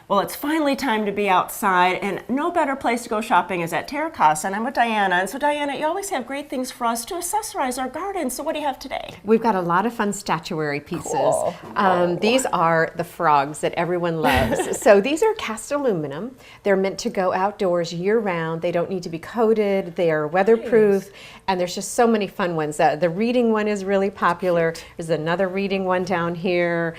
Well, it's finally time to be outside, and no better place to go shopping is at Terra Casa, and I'm with Diana. And so, Diana, you always have great things for us to accessorize our garden. So what do you have today? We've got a lot of fun statuary pieces. Cool. These are the frogs that everyone loves. So these are cast aluminum. They're meant to go outdoors year-round. They don't need to be coated. They are weatherproof. Nice. And there's just so many fun ones. The reading one is really popular. There's another reading one down here.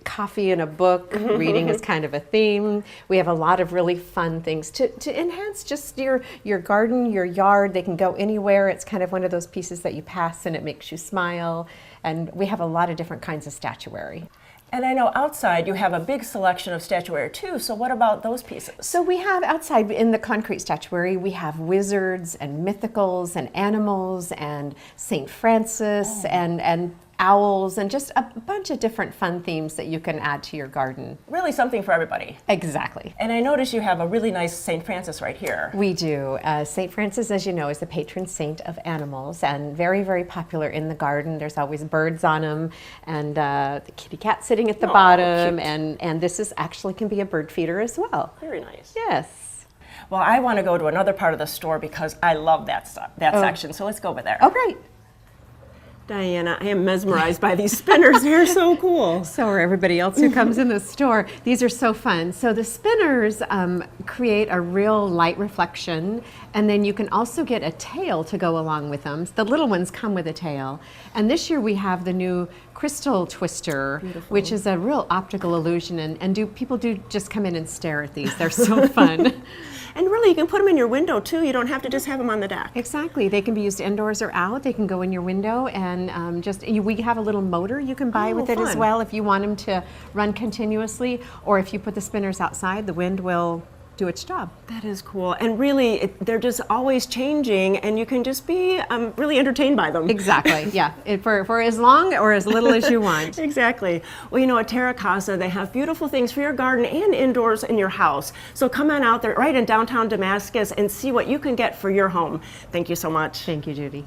Coffee and a book. Reading is kind of a theme. We have a lot of really fun things to enhance just your garden, your yard. They can go anywhere. It's kind of one of those pieces that you pass and it makes you smile. And we have a lot of different kinds of statuary. And I know outside you have a big selection of statuary too, so what about those pieces? So we have outside in the concrete statuary, we have wizards and mythicals and animals and St. Francis and owls and just a bunch of different fun themes that you can add to your garden. Really something for everybody. Exactly. And I notice you have a really nice St. Francis right here. We do. St. Francis, as you know, is the patron saint of animals and very, very popular in the garden. There's always birds on them and the kitty cat sitting at the bottom. And this is actually can be a bird feeder as well. Very nice. Yes. Well, I want to go to another part of the store because I love that stuff, section. So let's go over there. Oh, great. Diana, I am mesmerized by these spinners. They're so cool. So are everybody else who comes in the store. These are so fun. So the spinners create a real light reflection, and then you can also get a tail to go along with them. The little ones come with a tail. And this year we have the new crystal twister, which is a real optical illusion. And people do just come in and stare at these. They're so fun. And really, you can put them in your window too. You don't have to just have them on the deck. Exactly. They can be used indoors or out. They can go in your window, and we have a little motor you can buy with it as well if you want them to run continuously, or if you put the spinners outside, the wind will do its job. That is cool. And really, they're just always changing, and you can just be really entertained by them. Exactly, yeah. For as long or as little as you want. Exactly. Well, you know, at Terra Casa, they have beautiful things for your garden and indoors in your house. So come on out there right in downtown Damascus and see what you can get for your home. Thank you so much. Thank you, Judy.